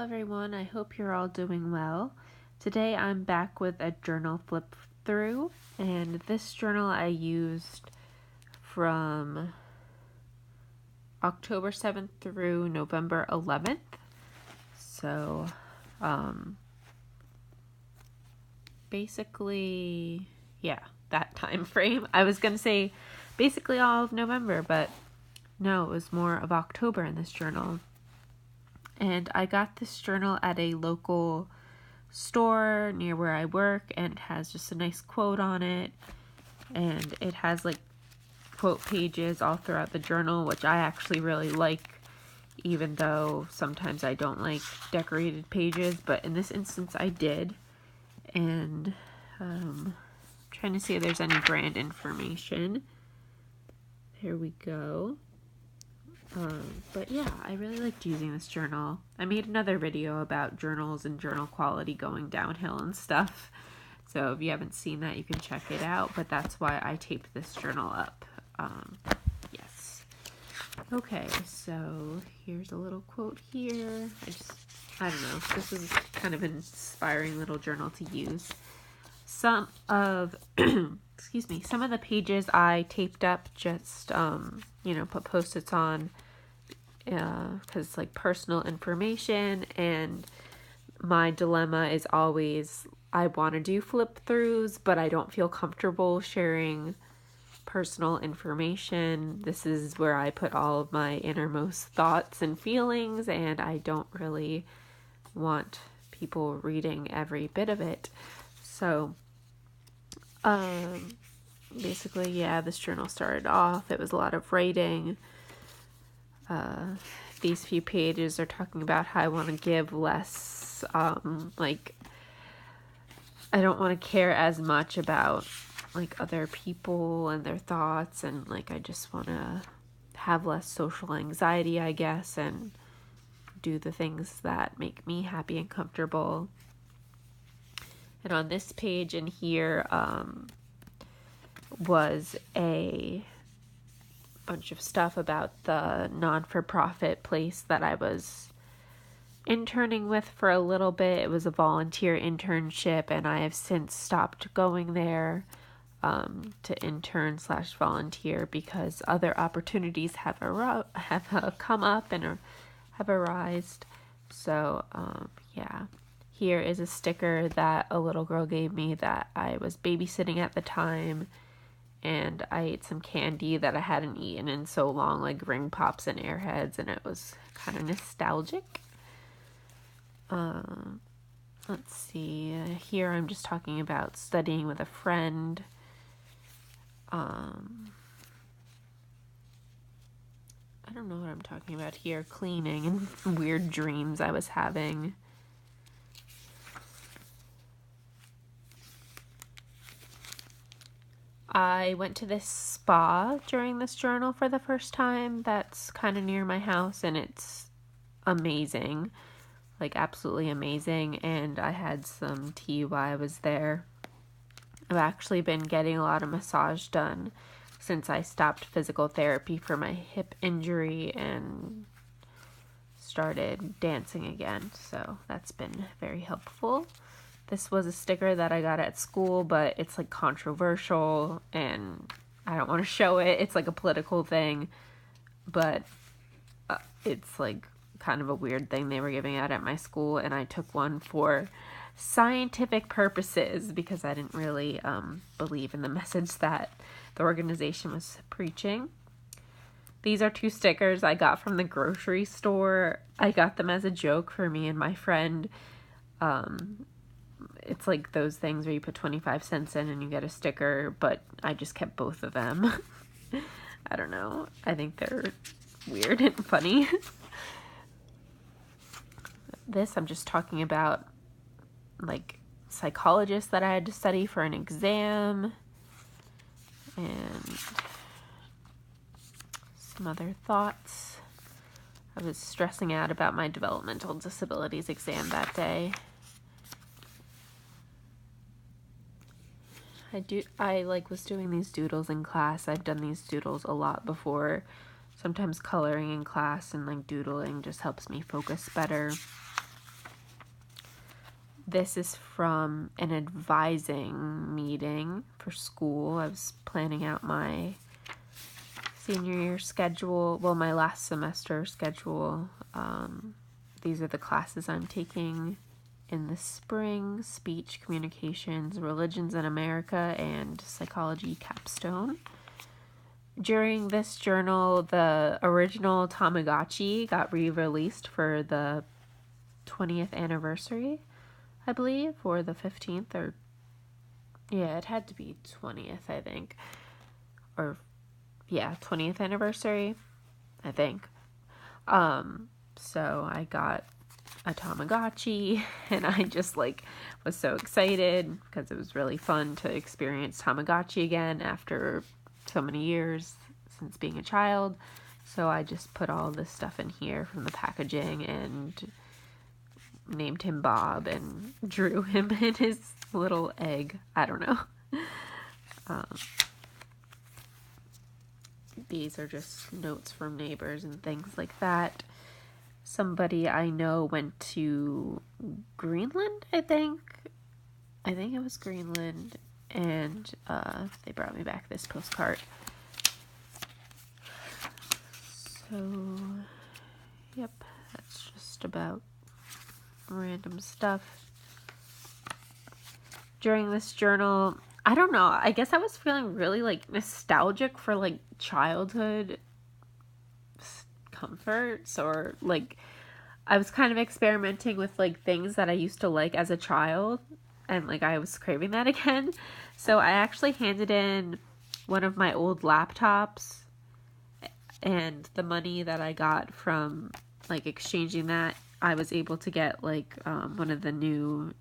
everyone. I hope you're all doing well. Today I'm back with a journal flip through, and this journal I used from October 7th through November 11th. So, basically, that time frame. I was going to say basically all of November, but no, it was more of October in this journal. And I got this journal at a local store near where I work, and it has just a nice quote on it. And it has like quote pages all throughout the journal, which I actually really like, even though sometimes I don't like decorated pages. But in this instance, I did. And trying to see if there's any brand information. Here we go. But yeah, I really liked using this journal. I made another video about journals and journal quality going downhill and stuff. So if you haven't seen that, you can check it out. But that's why I taped this journal up. Yes. Okay, so here's a little quote here. I don't know. This is kind of an inspiring little journal to use. Some of some of the pages I taped up, just put post-its on, because it's like personal information, and my dilemma is always I want to do flip throughs, but I don't feel comfortable sharing personal information. This is where I put all of my innermost thoughts and feelings, and I don't really want people reading every bit of it. So, basically, this journal started off. It was a lot of writing. These few pages are talking about how I want to give less, I don't want to care as much about, other people and their thoughts, and, I just want to have less social anxiety, I guess, and do the things that make me happy and comfortable. And on this page in here was a bunch of stuff about the non-for-profit place that I was interning with for a little bit. It was a volunteer internship, and I have since stopped going there to intern/volunteer because other opportunities have come up and have arisen. So, Here is a sticker that a little girl gave me that I was babysitting at the time, and I ate some candy that I hadn't eaten in so long, like Ring Pops and Airheads, and it was kind of nostalgic. Let's see. Here I'm just talking about studying with a friend. I don't know what I'm talking about here. Cleaning and weird dreams I was having. I went to this spa during this journal for the first time. That's kind of near my house, and it's amazing, absolutely amazing. And I had some tea while I was there. I've actually been getting a lot of massage done since I stopped physical therapy for my hip injury and started dancing again. So that's been very helpful. This was a sticker that I got at school, but it's controversial and I don't want to show it. It's a political thing, but it's kind of a weird thing they were giving out at my school, and I took one for scientific purposes because I didn't really believe in the message that the organization was preaching. These are 2 stickers I got from the grocery store. I got them as a joke for me and my friend. It's those things where you put 25 cents in and you get a sticker, but I just kept both of them. I don't know. I think they're weird and funny. This I'm just talking about psychologists that I had to study for an exam, and some other thoughts. I was stressing out about my developmental disabilities exam that day. I was doing these doodles in class. I've done these doodles a lot before. Sometimes coloring in class and doodling just helps me focus better. This is from an advising meeting for school. I was planning out my senior year schedule, well, my last semester schedule. These are the classes I'm taking in the spring: speech, communications, religions in America, and psychology capstone. During this journal, the original Tamagotchi got re-released for the 20th anniversary, I believe, or the 15th, or yeah, it had to be 20th, I think, or yeah, 20th anniversary, I think. So I got a Tamagotchi, and I just was so excited because it was really fun to experience Tamagotchi again after so many years since being a child. So I just put all this stuff in here from the packaging and named him Bob and drew him in his little egg. I don't know. These are just notes from neighbors and things like that. Somebody I know went to Greenland, I think. I think it was Greenland, and they brought me back this postcard. So, yep, that's just about random stuff. During this journal, I don't know, I guess I was feeling really nostalgic for childhood comforts, or I was kind of experimenting with things that I used to like as a child, and I was craving that again. So I actually handed in one of my old laptops, and the money that I got from exchanging that, I was able to get one of the new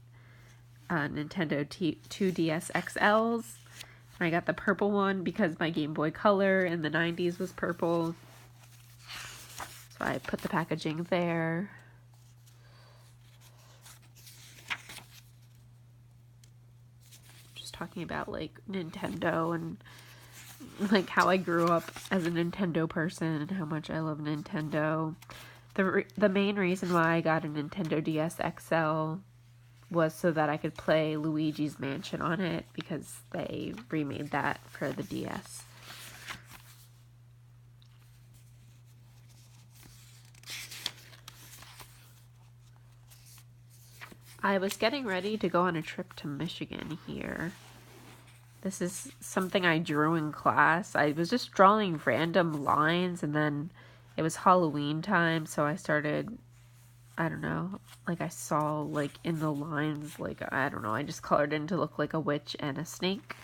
Nintendo 2DS XLs. I got the purple one because my Game Boy Color in the 90s was purple. So I put the packaging there. Just talking about Nintendo and how I grew up as a Nintendo person and how much I love Nintendo. The main reason why I got a Nintendo DS XL was so that I could play Luigi's Mansion on it, because they remade that for the DS. I was getting ready to go on a trip to Michigan here. This is something I drew in class. I was just drawing random lines, and then it was Halloween time, so I started, I don't know, I saw in the lines, I don't know, I just colored in to look like a witch and a snake.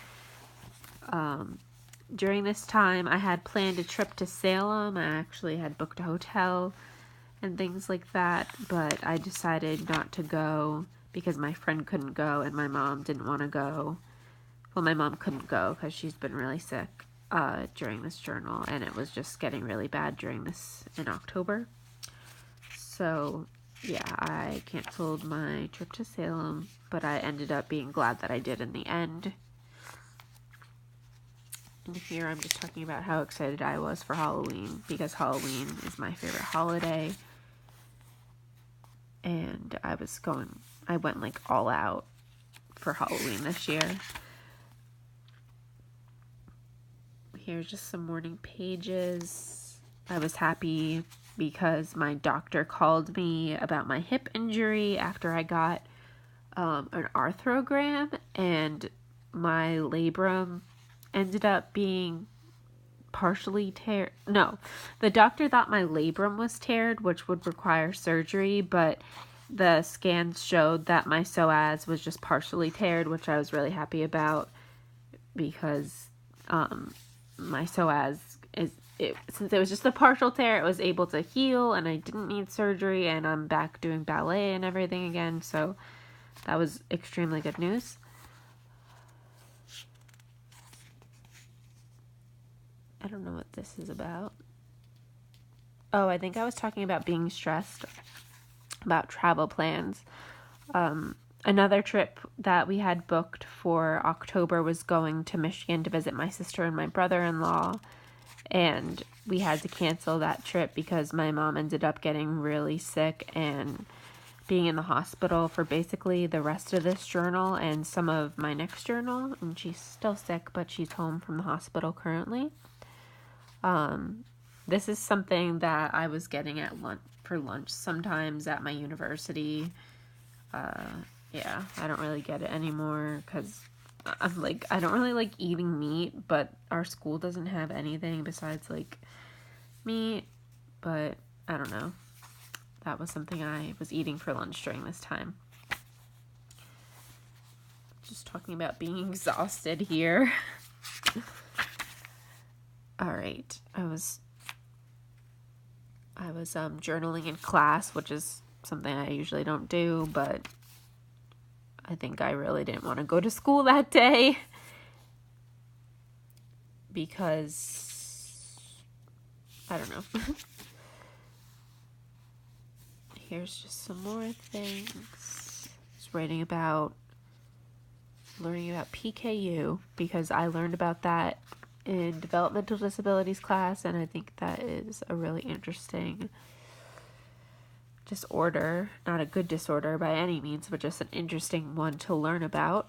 During this time, I had planned a trip to Salem. I actually had booked a hotel and things like that, but I decided not to go because my friend couldn't go and my mom didn't want to go. Well, my mom couldn't go because she's been really sick during this journal, and it was just getting really bad in October. So yeah, I canceled my trip to Salem, but I ended up being glad that I did in the end. And here I'm just talking about how excited I was for Halloween, because Halloween is my favorite holiday. And I went all out for Halloween this year. Here's just some morning pages. I was happy because my doctor called me about my hip injury after I got an arthrogram, and my labrum ended up being partially tear. No, the doctor thought my labrum was teared, which would require surgery, but the scans showed that my psoas was just partially teared, which I was really happy about, because my psoas since it was just a partial tear, it was able to heal, and I didn't need surgery, and I'm back doing ballet and everything again, so that was extremely good news. I don't know what this is about. Oh, I think I was talking about being stressed about travel plans. Another trip that we had booked for October was going to Michigan to visit my sister and my brother-in-law, and we had to cancel that trip because my mom ended up getting really sick, and being in the hospital for basically the rest of this journal and some of my next journal. And she's still sick, but she's home from the hospital currently. This is something that I was getting at for lunch sometimes at my university. Yeah, I don't really get it anymore because I'm like, I don't really like eating meat, but our school doesn't have anything besides like meat, but I don't know. That was something I was eating for lunch during this time. Just talking about being exhausted here. All right, I was journaling in class, which is something I usually don't do, but I think I really didn't want to go to school that day because I don't know. Here's just some more things. Just learning about PKU because I learned about that in developmental disabilities class, and I think that is a really interesting disorder. Not a good disorder by any means, but just an interesting one to learn about.